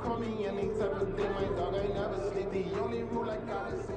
call me any type of day, my dog, I never sleep. The only rule I gotta say.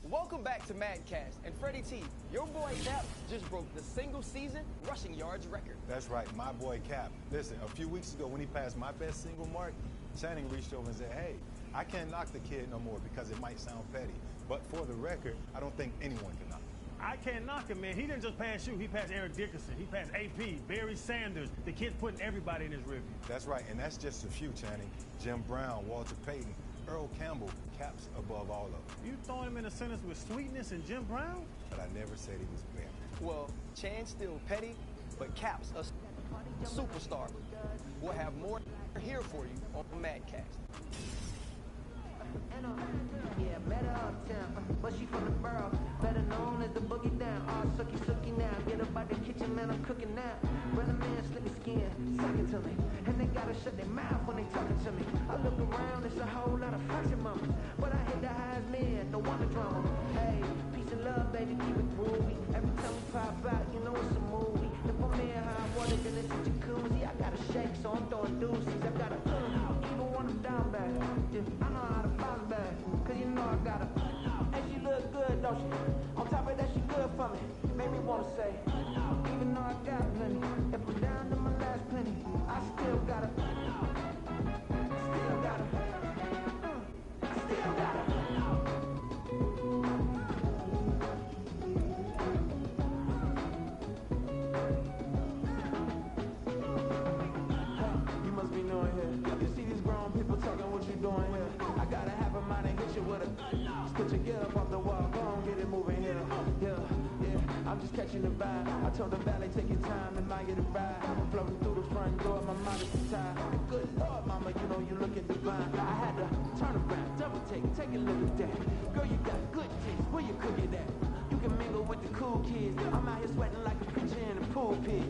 Welcome back to Madcast, and Freddie T, your boy Cap just broke the single-season rushing yards record. That's right, my boy Cap. Listen, a few weeks ago when he passed my best single mark, Channing reached over and said, hey, I can't knock the kid no more because it might sound petty. But for the record, I don't think anyone can knock him. I can't knock him, man. He didn't just pass you. He passed Eric Dickerson. He passed AP, Barry Sanders. The kid's putting everybody in his review. That's right, and that's just a few, Channing. Jim Brown, Walter Payton, Earl Campbell, Cap's above all of them. You throwing him in a sentence with Sweetness and Jim Brown? But I never said he was bad. Well, Chan's still petty, but Cap's a superstar. We'll have more here for you on Madcast. Yeah, met her uptown, but she from the borough. Better known as the boogie down. All sucky now. Get up out the kitchen, man, I'm cooking now. Brother man, slip me skin, suck it to me. And they gotta shut their mouth when they talking to me. I look around, it's a whole lot of fucking mamas. But I hit the highest man, no wonder drama. Hey, peace and love, baby, keep it groovy. Every time we pop out, you know it's a movie. If I'm in high water, then it's a jacuzzi. I gotta shake, so I'm throwing deuces. I gotta even when I'm down bad. Yeah, I know how to bounce back, cause you know I gotta. And she look good, don't she? On top of that, she good for me. Made me wanna say, even though I got plenty, if I'm down to my last penny, I still gotta. Still gotta. I still gotta. You must be knowing here. You see these grown people talking, what you doing here? I gotta have a mind and hit you with a. Put your gear up off the wall, go on, get it moving here. Yeah, I'm just catching the vibe. I told the valet, take your time, admire the ride. I'm floating through the front door, my mind is tired. Good Lord, mama, you know you looking divine. I had to turn around, double take a look at that. Girl, you got good taste, where you cook it at? You can mingle with the cool kids. I'm out here sweating like a pitcher in a pool pit.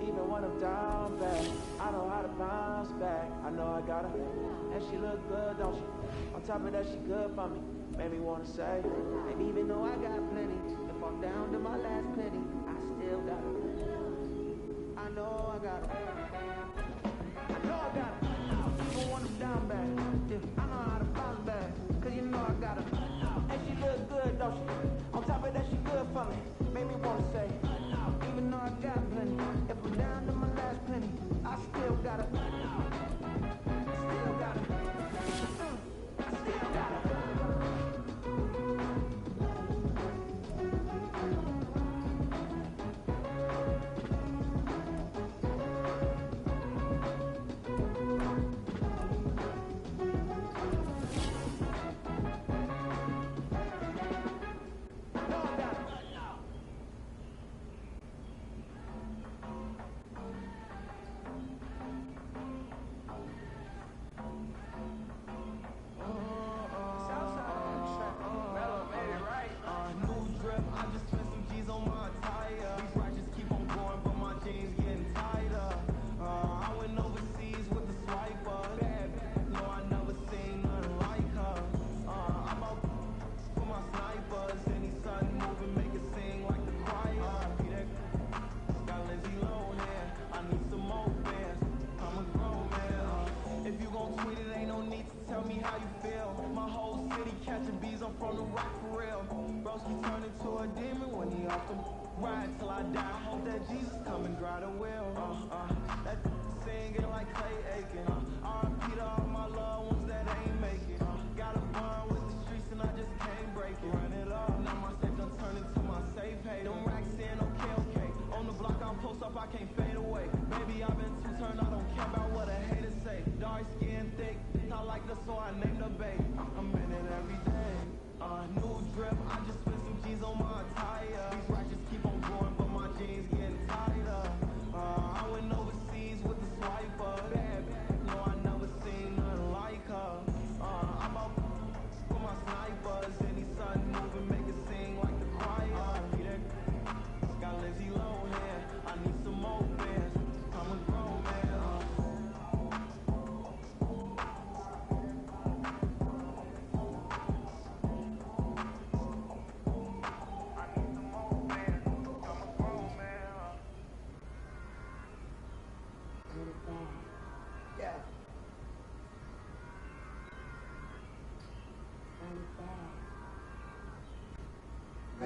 Even when I'm down bad, I know how to bounce back. I know I gotta, and she look good, don't she? On top of that, she good for me. Made me wanna say, and even though I got plenty, if I'm down to my last penny, I still got it. I know I got it. I know I got it. Even when I'm down bad, yeah, I know how to bounce back, cause you know I got it. And she look good, don't she? On top of that, she good for me. Made me wanna say, even though I got plenty, if I'm down to my last penny, I still got it. Still got it. I still got it.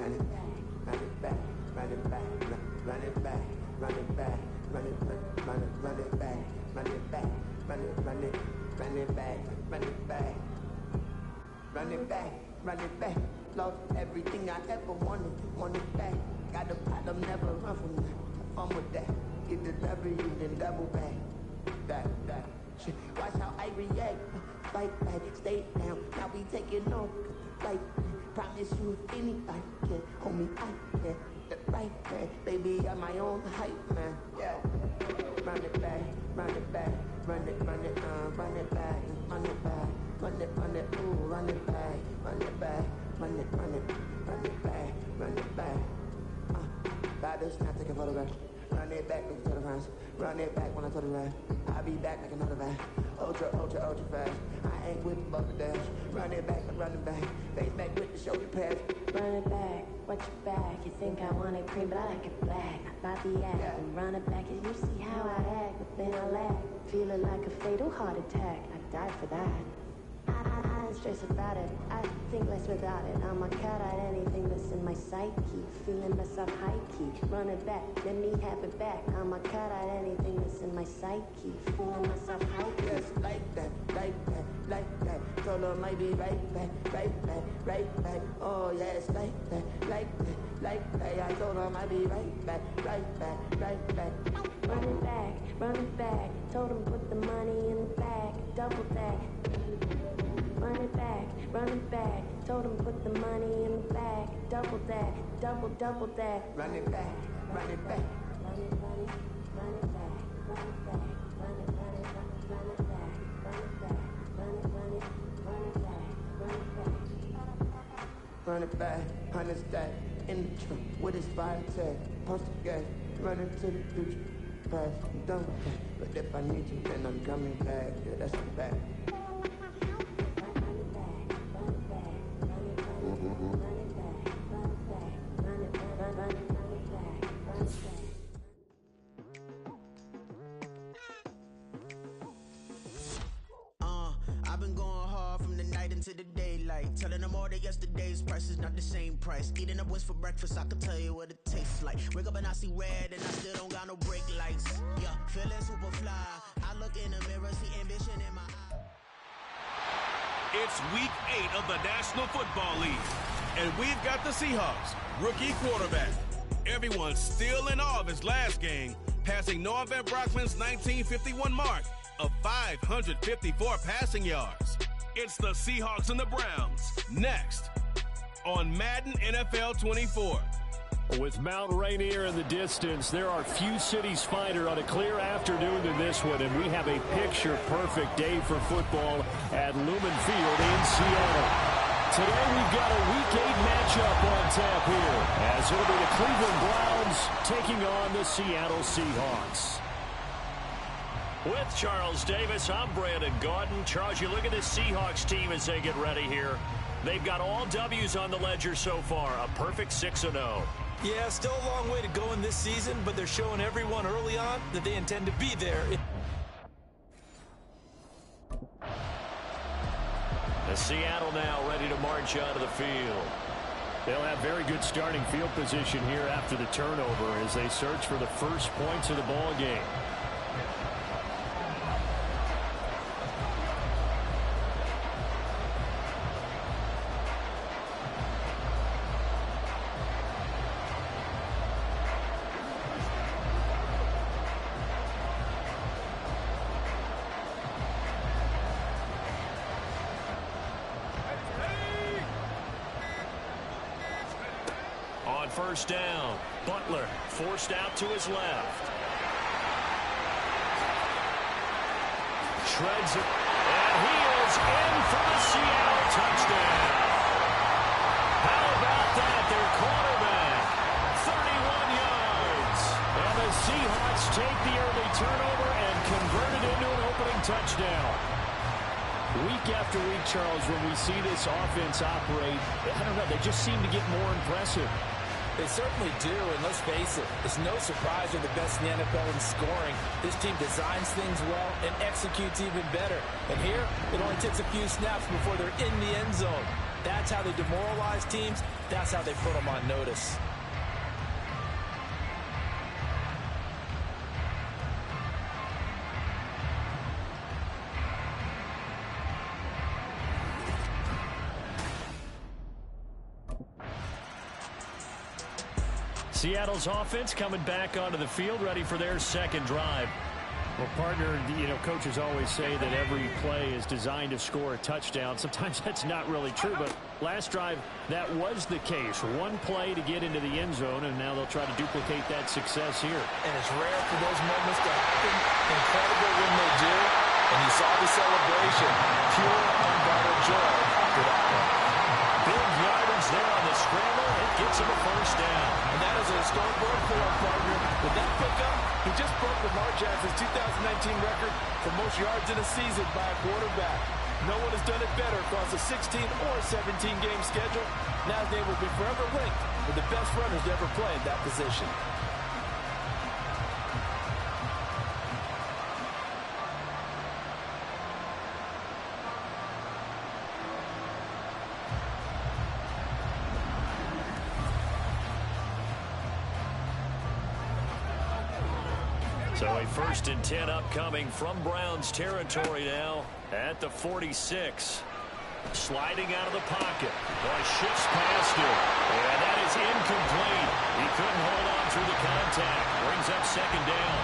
run it back, run it back, run it back, run it back, run it back, run it back, run it back, run it back, run it back, run it back, run it back, run it back. Lost everything I ever wanted it back. Got a problem, never run from that. Fun with that. Get the W, then double back. That. Shit. Watch how I react. Fight back, stay down. Now we taking off. Like, promise you if anybody can. Homie, I can. The right man. Baby, I'm my own hype, man. Yeah. Run it back, run it back. Run it back, run it back. Run it, ooh, run it back, run it back. Run it back, run it back. Battles, now take a photograph. Run it back, look to the front. Run it back when I told the rap. I'll be back like another back. Ultra fast. I ain't with the bubble dash. Run it back, face back with the shoulder pads. Run it back, watch your back. You think I want it cream, but I like it black. Not the act, Yeah. and run it back. And you see how I act, but then I laugh. Feeling like a fatal heart attack. I die for that. I don't stress about it, I think less without it. I'm a cut at anything that's in my psyche. Feeling myself high key. Run it back, let me have it back. I'm a cut at anything that's in my psyche. Feeling myself high key. Yes, like that. Told her might be right back. Oh yes, like that. I told her might be right back. Run it back. Told him put the money in the bag. Double that. Run it back. Told him put the money in the bag. Double that. Double that. Run it back. Run it back. Run it back. Run it back. Run it back. Run it back. Run it back. Run it back. Run it back. Run it back, 100 stack in the trunk with his fire tag. Post the gas, running to the future. Past, I'm done with that. But if I need you, then I'm coming back. Yeah, that's the back. I've been going hard from the night into the daylight, telling them all that yesterday's price is not the same price. Eating up what's for breakfast, I can tell you what it tastes like. Wake up and I see red and I still don't got no brake lights. Yeah, feeling super fly. I look in the mirror, see ambition in my eye. It's week 8 of the National Football League, and we've got the Seahawks rookie quarterback. Everyone's still in awe of his last game, passing Noah Van Brockman's 1951 mark of 554 passing yards. It's the Seahawks and the Browns next on Madden NFL 24. With Mount Rainier in the distance, there are few cities finer on a clear afternoon than this one, and we have a picture-perfect day for football at Lumen Field in Seattle. Today we've got a Week 8 matchup on tap here, as it'll be the Cleveland Browns taking on the Seattle Seahawks. With Charles Davis, I'm Brandon Gaudin. Charles, you look at this Seahawks team as they get ready here. They've got all W's on the ledger so far, a perfect 6-0. Yeah, still a long way to go in this season, but they're showing everyone early on that they intend to be there. The Seattle now ready to march onto the field. They'll have very good starting field position here after the turnover as they search for the first points of the ball game. First down. Butler forced out to his left. Shreds it. And he is in for the Seattle touchdown. How about that? Their quarterback. 31 yards. And the Seahawks take the early turnover and convert it into an opening touchdown. Week after week, Charles, when we see this offense operate, I don't know, they just seem to get more impressive. They certainly do, and let's face it, it's no surprise they're the best in the NFL in scoring. This team designs things well and executes even better. And here, it only takes a few snaps before they're in the end zone. That's how they demoralize teams. That's how they put them on notice. Seattle's offense coming back onto the field, ready for their second drive. Well, partner, coaches always say that every play is designed to score a touchdown. Sometimes that's not really true, but last drive, that was the case. One play to get into the end zone, and now they'll try to duplicate that success here. And it's rare for those moments to happen. Incredible when they do. And you saw the celebration. Pure, unbridled joy after that one. Big yardage there on the scramble. It gets him a first down. And that is a historic work for our partner. With that pickup, he just broke Lamar Jackson's 2019 record for most yards in a season by a quarterback. No one has done it better across a 16 or 17-game schedule. Now his name will be forever linked with the best runners to ever play at that position. So a 1st and 10 upcoming from Browns territory now at the 46. Sliding out of the pocket. Boy, shifts past him. And that is incomplete. He couldn't hold on through the contact. Brings up second down.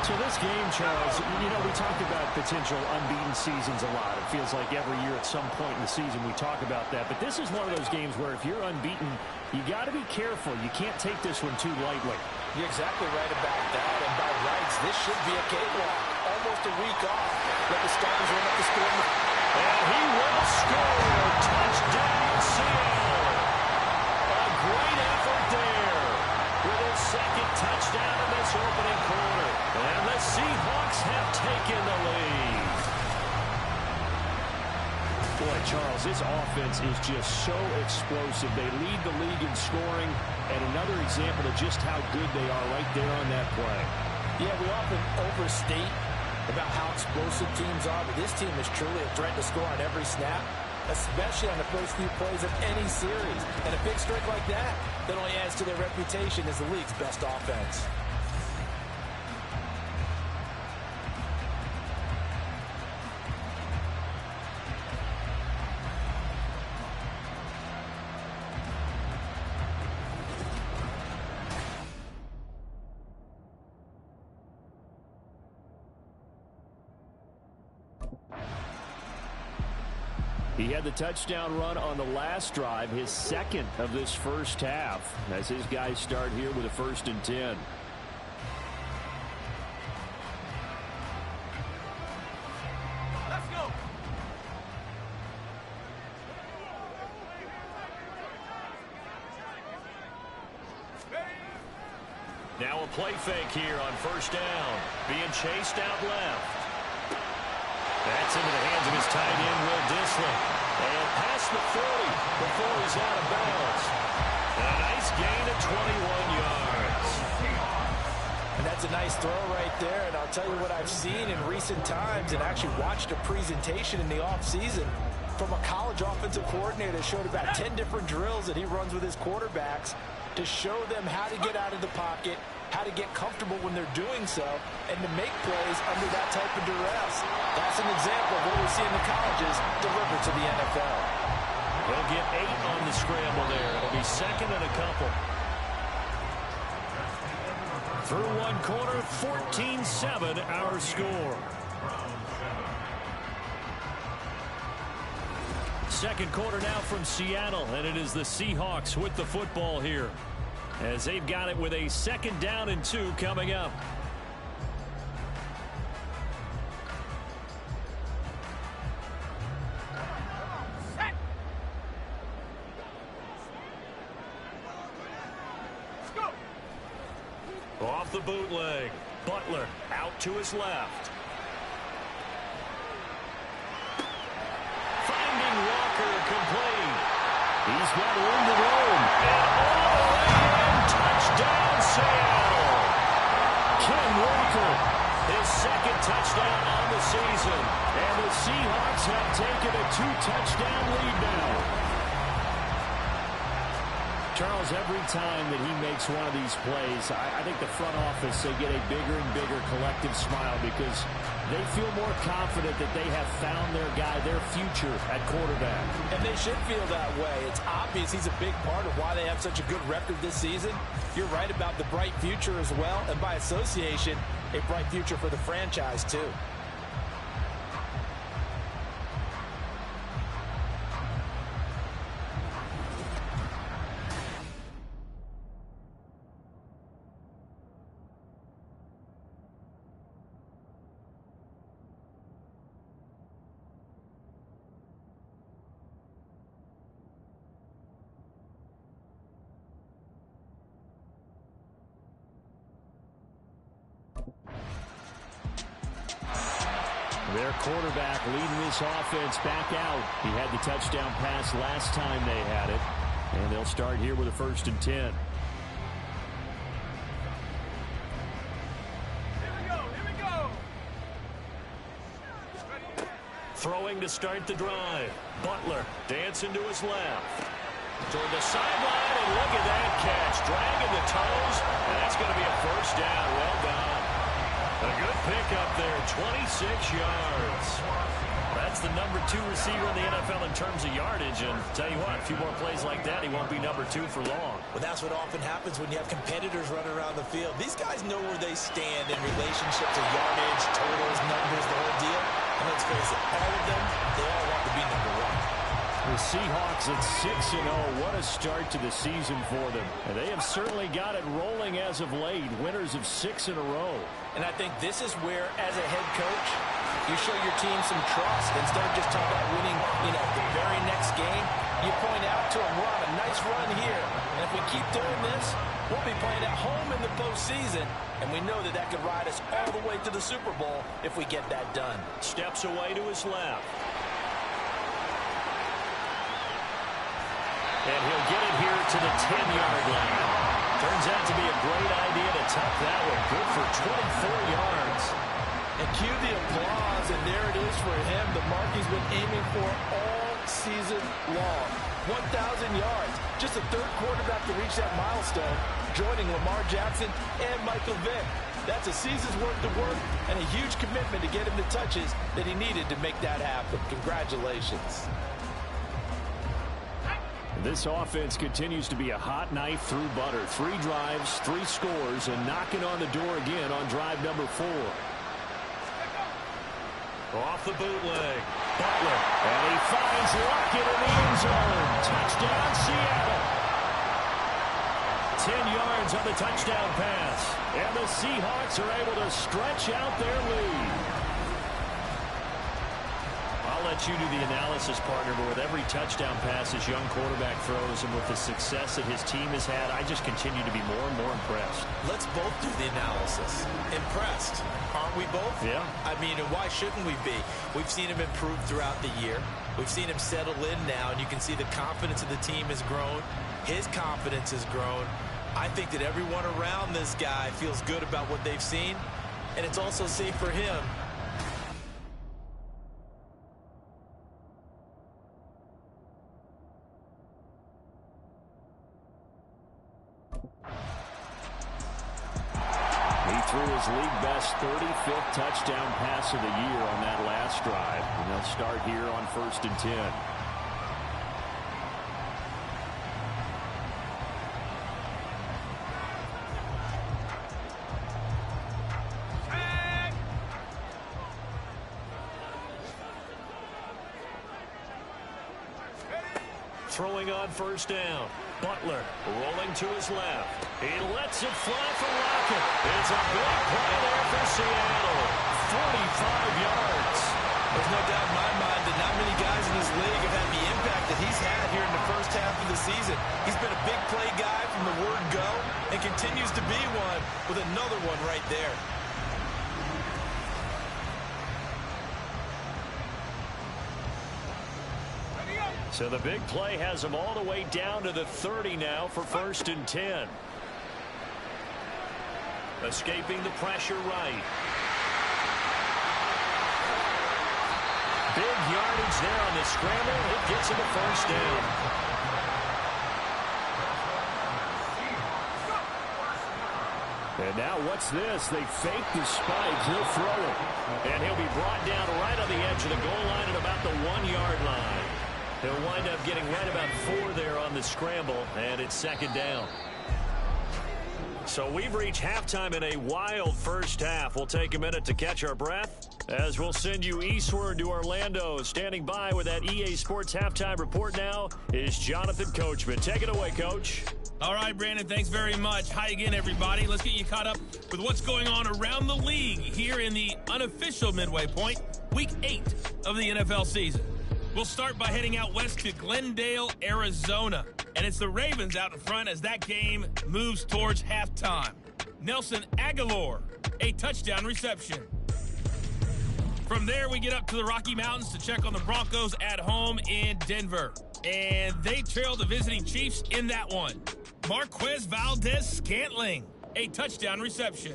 So this game, Charles, we talked about potential unbeaten seasons a lot. It feels like every year at some point in the season we talk about that. But this is one of those games where if you're unbeaten, you got to be careful. You can't take this one too lightly. You're exactly right about that. And by rights, this should be a cakewalk. Almost a week off. Let the starters run up the score. And he will score. Touchdown, Seattle. A great effort there. With his second touchdown in this opening quarter. And the Seahawks have taken the lead. Boy, Charles, this offense is just so explosive. They lead the league in scoring, and another example of just how good they are right there on that play. Yeah, we often overstate about how explosive teams are, but this team is truly a threat to score on every snap, especially on the first few plays of any series. And a big streak like that only adds to their reputation as the league's best offense. He had the touchdown run on the last drive, his second of this first half, as his guys start here with a 1st and 10. Let's go. Now a play fake here on 1st down, being chased out left. That's into the hands of his tight end, Will Dissler. And past the 40 before he's out of bounds. And a nice gain of 21 yards. And that's a nice throw right there. And I'll tell you what I've seen in recent times and actually watched a presentation in the offseason from a college offensive coordinator that showed about 10 different drills that he runs with his quarterbacks to show them how to get out of the pocket, how to get comfortable when they're doing so, and to make plays under that type of duress. That's an example of what we see in the colleges delivered to the NFL. He'll get 8 on the scramble there. It'll be second and a couple. Through one quarter, 14-7 our score. Second quarter now from Seattle, and it is the Seahawks with the football here, as they've got it with a 2nd down and 2 coming up. Off the bootleg, Butler out to his left. Finding Walker complete. He's got room to roam. And all the way in, touchdown Seattle. Ken Walker, his 2nd touchdown on the season. And the Seahawks have taken a 2-touchdown lead now. Charles, every time that he makes one of these plays, I think the front office, they get a bigger and bigger collective smile because they feel more confident that they have found their guy, their future at quarterback. And they should feel that way. It's obvious he's a big part of why they have such a good record this season. You're right about the bright future as well, and by association, a bright future for the franchise too. Their quarterback leading this offense back out. He had the touchdown pass last time they had it. And they'll start here with a 1st and 10. Here we go. Throwing to start the drive. Butler dancing to his left. Toward the sideline, and look at that catch. Dragging the toes, and that's going to be a 1st down. Well done. A good pickup there, 26 yards. That's the number 2 receiver in the NFL in terms of yardage. And tell you what, a few more plays like that, he won't be number 2 for long. Well, that's what often happens when you have competitors running around the field. These guys know where they stand in relationship to yardage, totals, numbers, the whole deal. And let's face it, all of them, they all want to be number 1. The Seahawks at 6-0. What a start to the season for them. And they have certainly got it rolling as of late. Winners of 6 in a row. And I think this is where, as a head coach, you show your team some trust. Instead of just talking about winning, the very next game, you point out to them, we're on a nice run here. And if we keep doing this, we'll be playing at home in the postseason. And we know that could ride us all the way to the Super Bowl if we get that done. Steps away to his left. And he'll get it here to the 10-yard line. Turns out to be a great idea to tuck that one. Good for 24 yards. And cue the applause, and there it is for him, the mark he's been aiming for all season long. 1,000 yards. Just the 3rd quarterback to reach that milestone, joining Lamar Jackson and Michael Vick. That's a season's worth of work and a huge commitment to get him the touches that he needed to make that happen. Congratulations. This offense continues to be a hot knife through butter. 3 drives, 3 scores, and knocking on the door again on drive number 4. Off the bootleg. Butler. And he finds Lockett in the end zone. Touchdown, Seattle. 10 yards on the touchdown pass. And the Seahawks are able to stretch out their lead. I'll let you do the analysis, partner, but with every touchdown pass his young quarterback throws and with the success that his team has had, I just continue to be more and more impressed. Let's both do the analysis. Impressed. Aren't we both? Yeah. I mean, and why shouldn't we be? We've seen him improve throughout the year. We've seen him settle in now, and you can see the confidence of the team has grown. His confidence has grown. I think that everyone around this guy feels good about what they've seen, and it's also safe for him. Threw his league-best 35th touchdown pass of the year on that last drive. And they'll start here on 1st and 10. Throwing on 1st down. Butler rolling to his left. He lets it fly for Lockett. It's a big play there for Seattle. 45 yards. There's no doubt in my mind that not many guys in this league have had the impact that he's had here in the first half of the season. He's been a big play guy from the word go and continues to be one with another one right there. So the big play has him all the way down to the 30 now for 1st and 10. Escaping the pressure right. Big yardage there on the scramble. It gets him a 1st down. And now what's this? They fake the spike. He'll throw it. And he'll be brought down right on the edge of the goal line at about the 1-yard line. He'll wind up getting right about 4 there on the scramble, and it's second down. So we've reached halftime in a wild first half. We'll take a minute to catch our breath as we'll send you eastward to Orlando. Standing by with that EA Sports halftime report now is Jonathan Coachman. Take it away, Coach. All right, Brandon, thanks very much. Hi again, everybody. Let's get you caught up with what's going on around the league here in the unofficial midway point, Week 8 of the NFL season. We'll start by heading out west to Glendale, Arizona. And it's the Ravens out in front as that game moves towards halftime. Nelson Aguilar, a touchdown reception. From there, we get up to the Rocky Mountains to check on the Broncos at home in Denver. And they trail the visiting Chiefs in that one. Marquez Valdez-Scantling, a touchdown reception.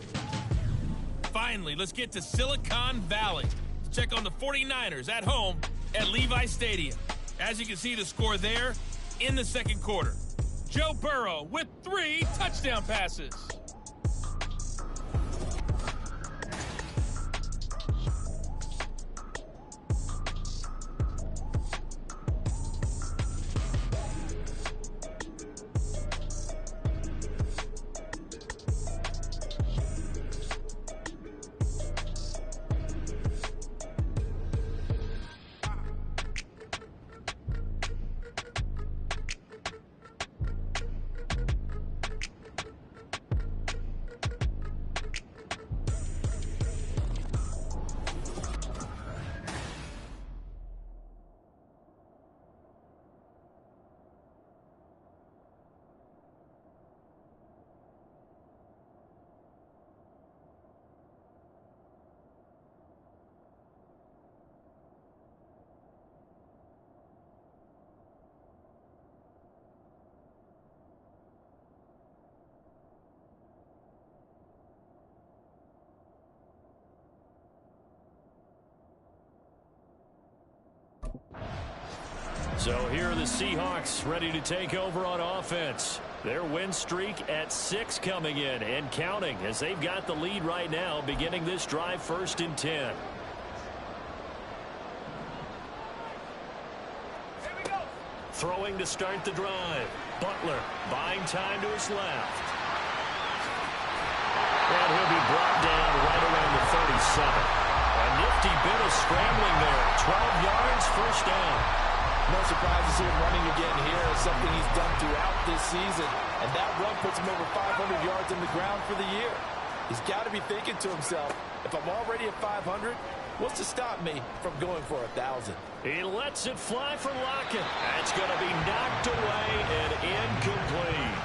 Finally, let's get to Silicon Valley to check on the 49ers at home at Levi Stadium. As you can see the score there in the second quarter. Joe Burrow with 3 touchdown passes. So here are the Seahawks ready to take over on offense. Their win streak at 6 coming in and counting as they've got the lead right now beginning this drive 1st and 10. Throwing to start the drive. Butler buying time to his left. And he'll be brought down right around the 37. A nifty bit of scrambling there. 12 yards, first down. No surprise to see him running again here. It's something he's done throughout this season. And that run puts him over 500 yards on the ground for the year. He's got to be thinking to himself, if I'm already at 500, what's to stop me from going for 1,000? He lets it fly for Lockett. That's going to be knocked away and incomplete.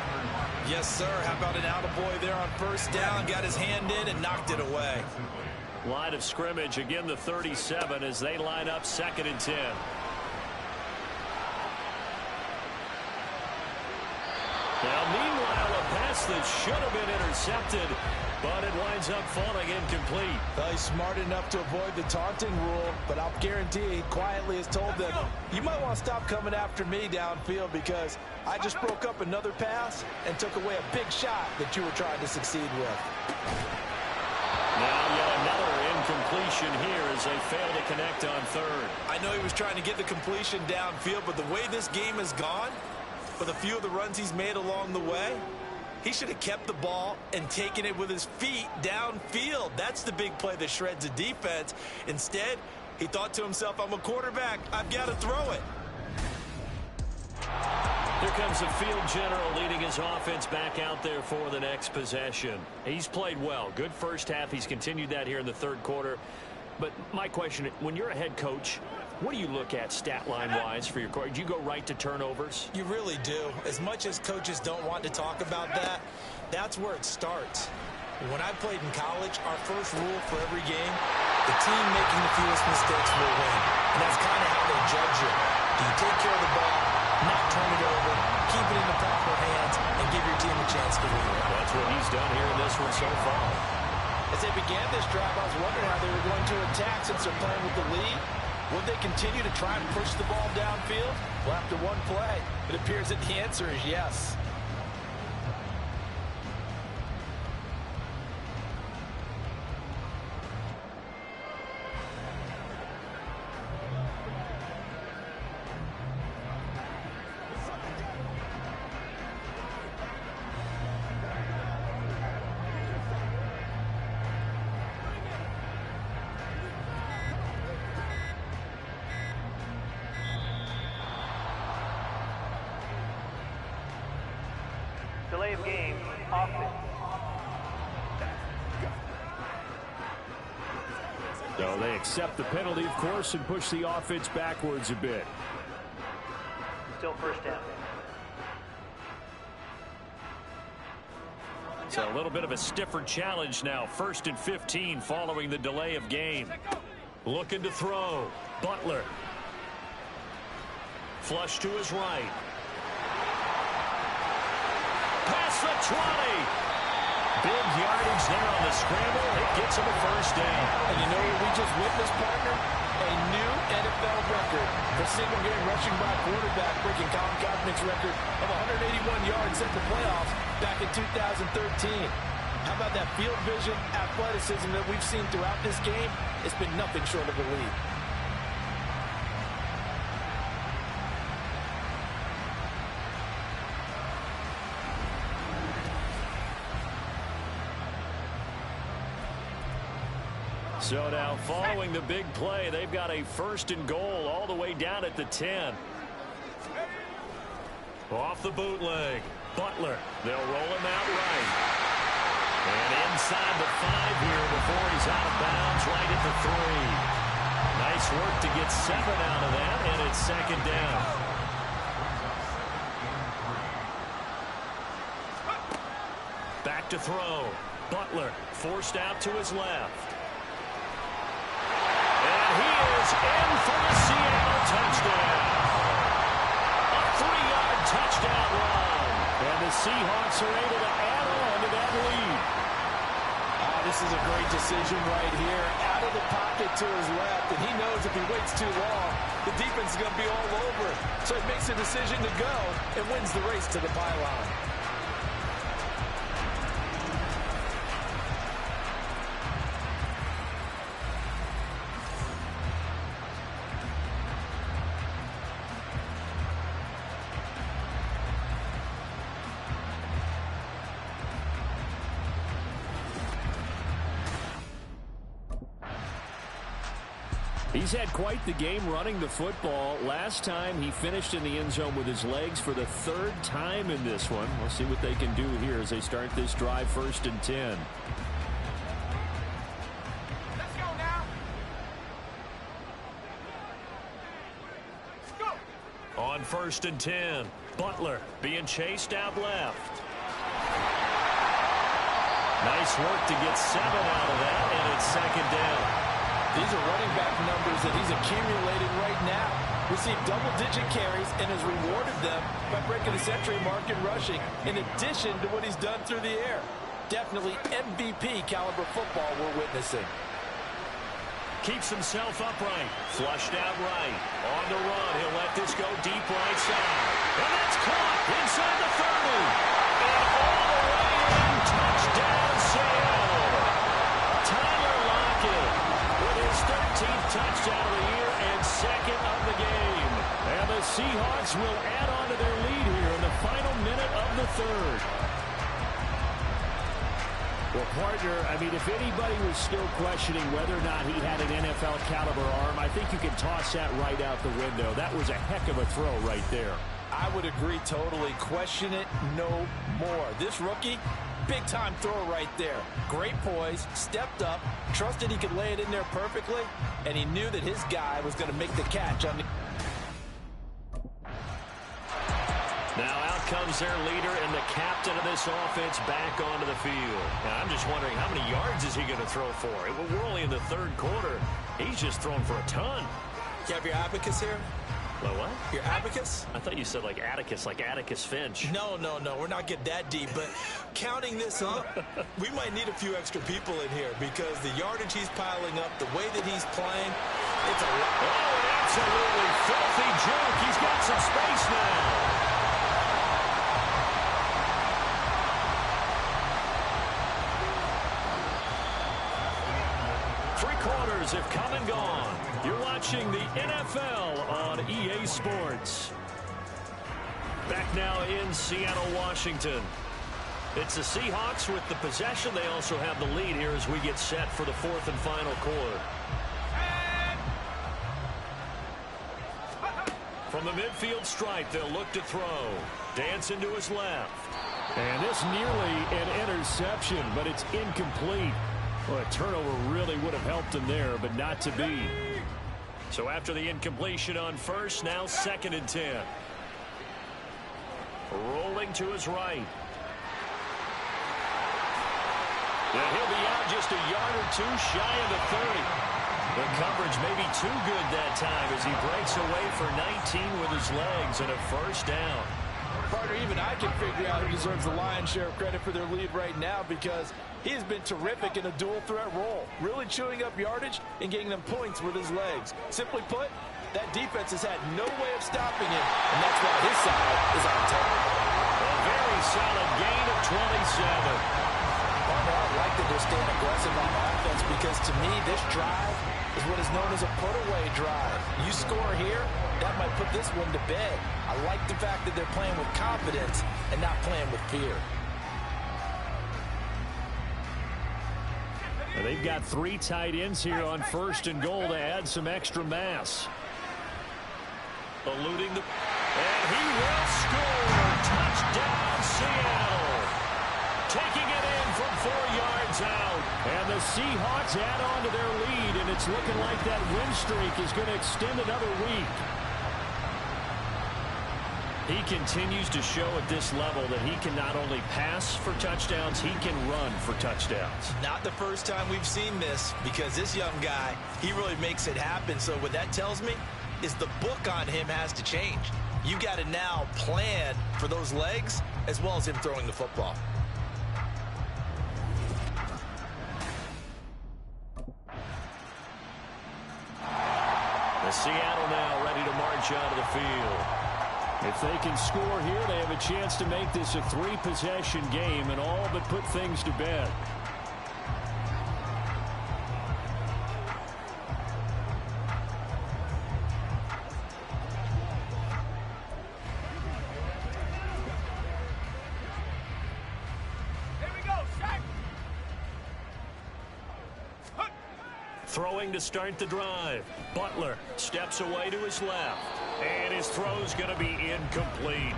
Yes, sir. How about an attaboy there on first down? Got his hand in and knocked it away. Line of scrimmage, again the 37 as they line up 2nd and 10. Now, meanwhile, a pass that should have been intercepted, but it winds up falling incomplete. Well, he's smart enough to avoid the taunting rule, but I'll guarantee he quietly has told them, you might want to stop coming after me downfield because I just broke up another pass and took away a big shot that you were trying to succeed with. Now yet another incompletion here as they fail to connect on 3rd. I know he was trying to get the completion downfield, but the way this game has gone, with a few of the runs he's made along the way, he should have kept the ball and taken it with his feet downfield. That's the big play that shreds a defense. Instead, he thought to himself, I'm a quarterback. I've got to throw it. Here comes the field general leading his offense back out there for the next possession. He's played well. Good first half. He's continued that here in the 3rd quarter. But my question, when you're a head coach, what do you look at stat line-wise for your coach? Do you go right to turnovers? You really do. As much as coaches don't want to talk about that, that's where it starts. When I played in college, our first rule for every game, the team making the fewest mistakes will win. And that's kind of how they judge you. Do you take care of the ball, not turn it over, keep it in the proper hands, and give your team a chance to win? That's what he's done here in this one so far. As they began this drive, I was wondering how they were going to attack since they're playing with the lead. Would they continue to try and push the ball downfield? Well, after one play, it appears that the answer is yes. Delay of game, offense. So they accept the penalty, of course, and push the offense backwards a bit. Still first down. So a little bit of a stiffer challenge now. 1st and 15 following the delay of game. Looking to throw. Butler. Flush to his right. Past the 20. Big yardage there on the scramble. It gets him a first down. And you know what we just witnessed, partner? A new NFL record for single-game rushing by quarterback, breaking Colin Kaepernick's record of 181 yards set the playoffs back in 2013. How about that field vision, athleticism that we've seen throughout this game? It's been nothing short of elite. So now following the big play, they've got a 1st and goal all the way down at the 10. Off the bootleg. Butler. They'll roll him out right. And inside the 5 here before he's out of bounds right at the 3. Nice work to get 7 out of that, and it's 2nd down. Back to throw. Butler forced out to his left. And he is in for the Seattle touchdown. A 3-yard touchdown run. And the Seahawks are able to add on to that lead. This is a great decision right here. Out of the pocket to his left. And he knows if he waits too long, the defense is going to be all over it. So he makes a decision to go and wins the race to the pylon. He's had quite the game running the football. Last time he finished in the end zone with his legs for the 3rd time in this one. We'll see what they can do here as they start this drive 1st and 10. Let's go now. Let's go. On 1st and 10, Butler being chased out left. Nice work to get 7 out of that, and it's 2nd down. These are running back numbers that he's accumulating right now. Received double-digit carries and has rewarded them by breaking the century mark in rushing, in addition to what he's done through the air. Definitely MVP caliber football we're witnessing. Keeps himself upright. Flushed out right. On the run. He'll let this go deep right side. And that's caught inside the 30. And all the way in. Touchdown, Seattle. Tyler Lockett with his 13th touchdown of the year and 2nd of the game. And the Seahawks will add on to their lead here in the final minute of the 3rd. Well, partner, I mean, if anybody was still questioning whether or not he had an NFL caliber arm, I think you can toss that right out the window. That was a heck of a throw right there. I would agree totally. Question it no more. This rookie, big-time throw right there. Great poise, stepped up, trusted he could lay it in there perfectly, and he knew that his guy was going to make the catch on the... Now out comes their leader and the captain of this offense back onto the field. Now I'm just wondering how many yards is he going to throw for? We're only in the 3rd quarter. He's just thrown for a ton. You have your abacus here? What? Your abacus? I thought you said like Atticus Finch. No. We're not getting that deep. But counting this up, we might need a few extra people in here because the yardage he's piling up, the way that he's playing, it's a lot. Oh, an absolutely filthy juke. He's got some space now. Have come and gone. You're watching the NFL on EA Sports. Back now in Seattle, Washington. It's the Seahawks with the possession. They also have the lead here as we get set for the 4th and final quarter. From the midfield stripe, they'll look to throw. Dance into his left. And this nearly an interception, but it's incomplete. Well, a turnover really would have helped him there, but not to be. So after the incompletion on first, now 2nd and 10. Rolling to his right. And he'll be out just a yard or two shy of the 30. The coverage may be too good that time as he breaks away for 19 with his legs and a first down. Partner, even I can figure out who deserves the lion's share of credit for their lead right now, because he has been terrific in a dual threat role, really chewing up yardage and getting them points with his legs. Simply put, that defense has had no way of stopping him, and that's why his side is on top. A very solid gain of 27. Partner, I like that they're staying aggressive on offense, because to me, this drive is what is known as a put-away drive. You score here, that might put this one to bed. I like the fact that they're playing with confidence and not playing with fear. They've got 3 tight ends here on 1st and goal to add some extra mass. Eluding the... And he will score! Touchdown, Seattle! Taking it in from 4 yards out. And the Seahawks add on to their lead, and it's looking like that win streak is going to extend another week. He continues to show at this level that he can not only pass for touchdowns, he can run for touchdowns. Not the first time we've seen this, because this young guy, he really makes it happen. So what that tells me is the book on him has to change. You got to now plan for those legs as well as him throwing the football. The Seattle now ready to march out of the field. If they can score here, they have a chance to make this a 3-possession game and all but put things to bed. Throwing to start the drive. Butler steps away to his left. And his throw's going to be incomplete.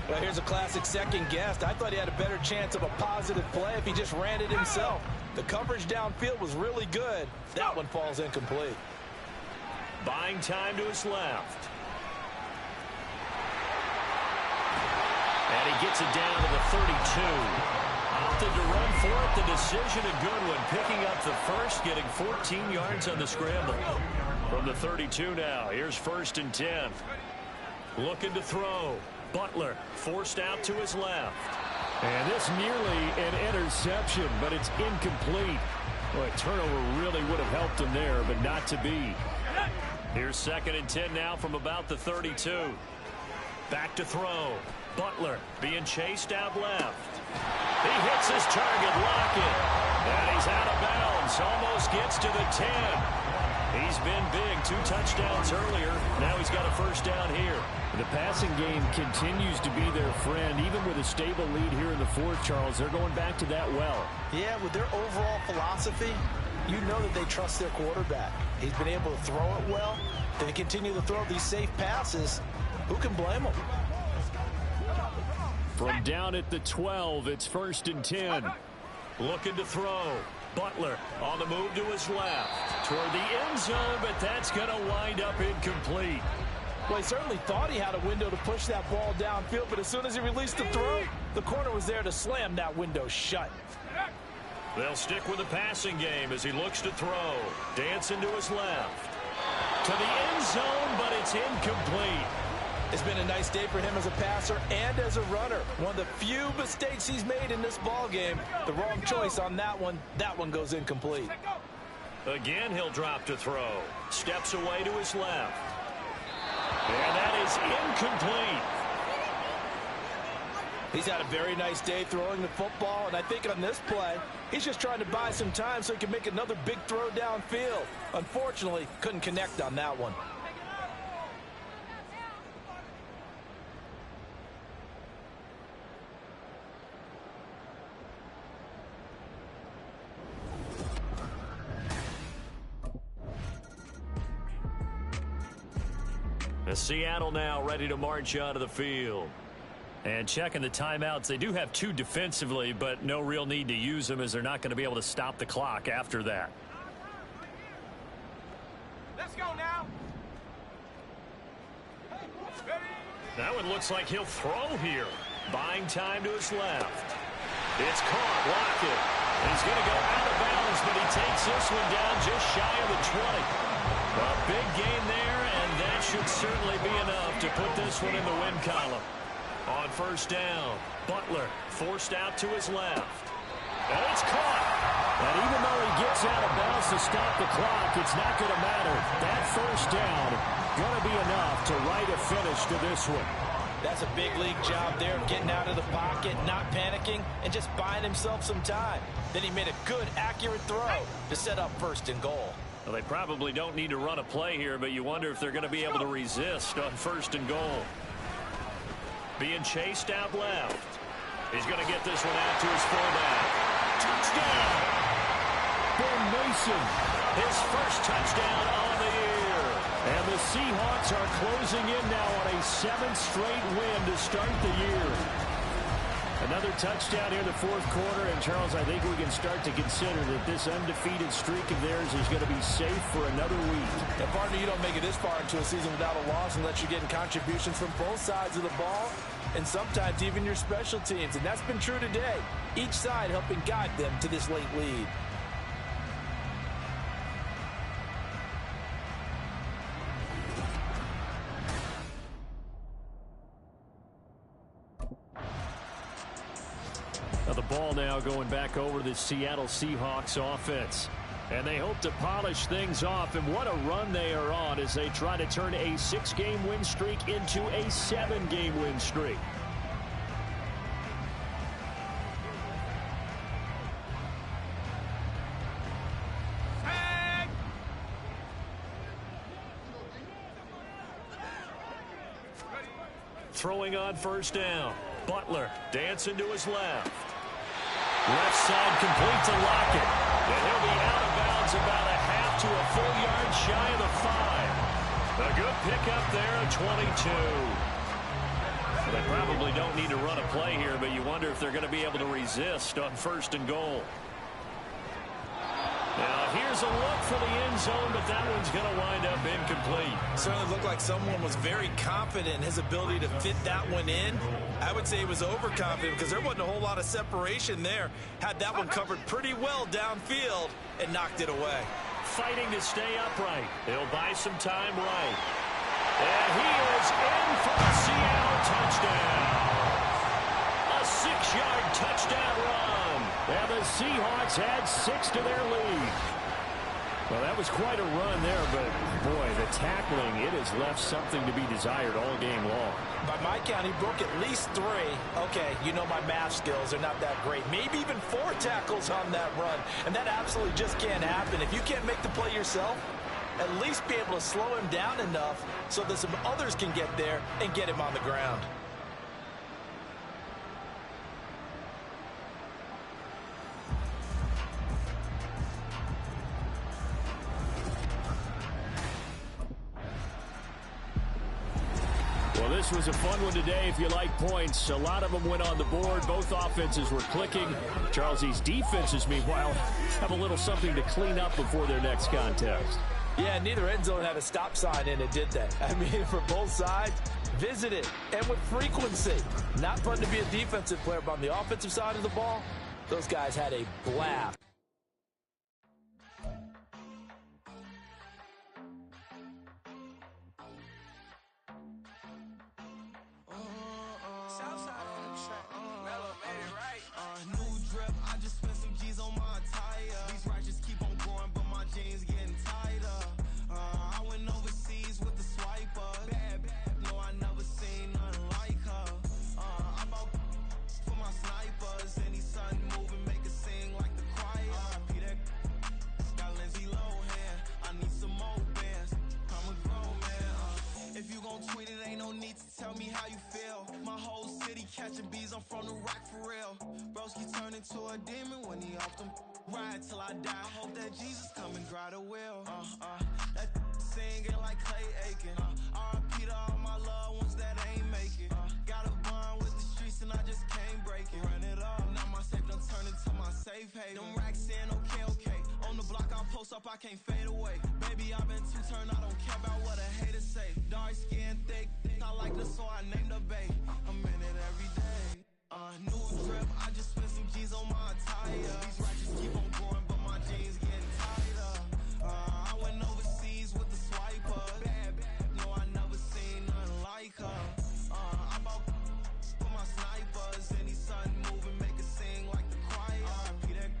Well, here's a classic second guess. I thought he had a better chance of a positive play if he just ran it himself. The coverage downfield was really good. That one falls incomplete. Buying time to his left. And he gets it down to the 32. Opted to run for it. The decision a good one. Picking up the first, getting 14 yards on the scramble. From the 32 now, here's 1st and 10. Looking to throw. Butler forced out to his left. And this nearly an interception, but it's incomplete. Well, a turnover really would have helped him there, but not to be. Here's 2nd and 10 now from about the 32. Back to throw. Butler being chased out left. He hits his target, Lockett. And he's out of bounds. Almost gets to the 10. He's been big. 2 touchdowns earlier. Now he's got a first down here. The passing game continues to be their friend. Even with a stable lead here in the 4th, Charles, they're going back to that well. Yeah, with their overall philosophy, you know that they trust their quarterback. He's been able to throw it well. They continue to throw these safe passes. Who can blame them? From down at the 12, it's 1st and 10. Looking to throw. Butler on the move to his left. Toward the end zone, but that's going to wind up incomplete. Well, he certainly thought he had a window to push that ball downfield, but as soon as he released the throw, the corner was there to slam that window shut. They'll stick with the passing game as he looks to throw. Dancing to his left. To the end zone, but it's incomplete. It's been a nice day for him as a passer and as a runner. One of the few mistakes he's made in this ball game. The wrong choice on that one. That one goes incomplete. Again, he'll drop to throw. Steps away to his left. And that is incomplete. He's had a very nice day throwing the football, and I think on this play, he's just trying to buy some time so he can make another big throw downfield. Unfortunately, couldn't connect on that one. Seattle now ready to march out of the field. And checking the timeouts, they do have 2 defensively, but no real need to use them as they're not going to be able to stop the clock after that. Let's go now. That one looks like he'll throw here. Buying time to his left. It's caught. Lockett. He's going to go out of bounds, but he takes this one down just shy of the 20. A big gain there, and that should certainly be enough to put this one in the win column. On first down, Butler forced out to his left. And it's caught. And even though he gets out of bounds to stop the clock, it's not going to matter. That first down going to be enough to write a finish to this one. That's a big league job there, getting out of the pocket, not panicking, and just buying himself some time. Then he made a good, accurate throw to set up first and goal. Well, they probably don't need to run a play here, but you wonder if they're going to be able to resist on first and goal. Being chased out left. He's going to get this one out to his fullback. Touchdown! Ben Mason, his first touchdown on the year. And the Seahawks are closing in now on a 7th straight win to start the year. Another touchdown here in the fourth quarter. And, Charles, I think we can start to consider that this undefeated streak of theirs is going to be safe for another week. And, partner, you don't make it this far into a season without a loss unless you're getting contributions from both sides of the ball and sometimes even your special teams. And that's been true today. Each side helping guide them to this late lead. Now the ball now going back over to the Seattle Seahawks offense. And they hope to polish things off. And what a run they are on as they try to turn a 6-game win streak into a 7-game win streak. Throwing on first down. Butler dancing to his left. Left side complete to Lockett. And he'll be out of bounds about a half to a full yard shy of the 5. A good pickup there at 22. Well, they probably don't need to run a play here, but you wonder if they're going to be able to resist on first and goal. Now, here's a look for the end zone, but that one's going to wind up incomplete. Certainly looked like someone was very confident in his ability to fit that one in. I would say he was overconfident because there wasn't a whole lot of separation there. Had that one covered pretty well downfield and knocked it away. Fighting to stay upright. He'll buy some time right. And he is in for a Seattle touchdown. A 6-yard touchdown run. And the Seahawks add 6 to their lead. Well, that was quite a run there, but, boy, the tackling, it has left something to be desired all game long. By my count, he broke at least 3. Okay, you know my math skills are not that great. Maybe even 4 tackles on that run, and that absolutely just can't happen. If you can't make the play yourself, at least be able to slow him down enough so that some others can get there and get him on the ground. Well, this was a fun one today if you like points. A lot of them went on the board. Both offenses were clicking. Charles, these defenses, meanwhile, have a little something to clean up before their next contest. Yeah, neither end zone had a stop sign in it, did they? I mean, for both sides, visit it, and with frequency. Not fun to be a defensive player, but on the offensive side of the ball, those guys had a blast. Catching bees, I'm from the rock for real. Broski turned into a demon when he off them. Ride till I die. Hope that Jesus come and dry the wheel. That singing like Clay Aiken. RP to all my loved ones that ain't make it. Got a bond with the street. break it. Run it up, now my safe done turned into my safe haven. Them racks in, okay. On the block, I'll post up, I can't fade away. Baby, I've been too turned, I don't care about what a hater say. Dark skin, thick, I like this, so I named the babe. I'm in it every day. New drip, I just spent some G's on my attire. These ratchets keep on going, but my jeans getting tighter. I went overseas with the swiper. Bad, no, I never seen nothing like her. I bought for my snipers. Any sun moving, make it sing like the choir. RP that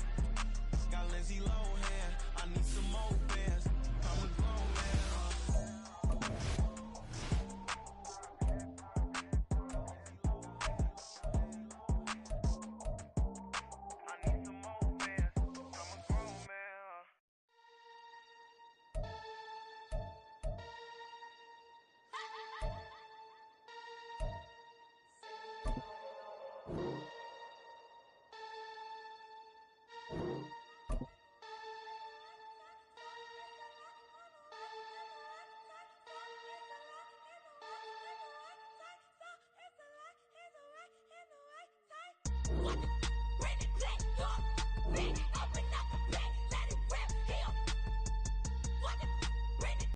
got Lindsay Lohan. I need some more bands. I'm a grown man.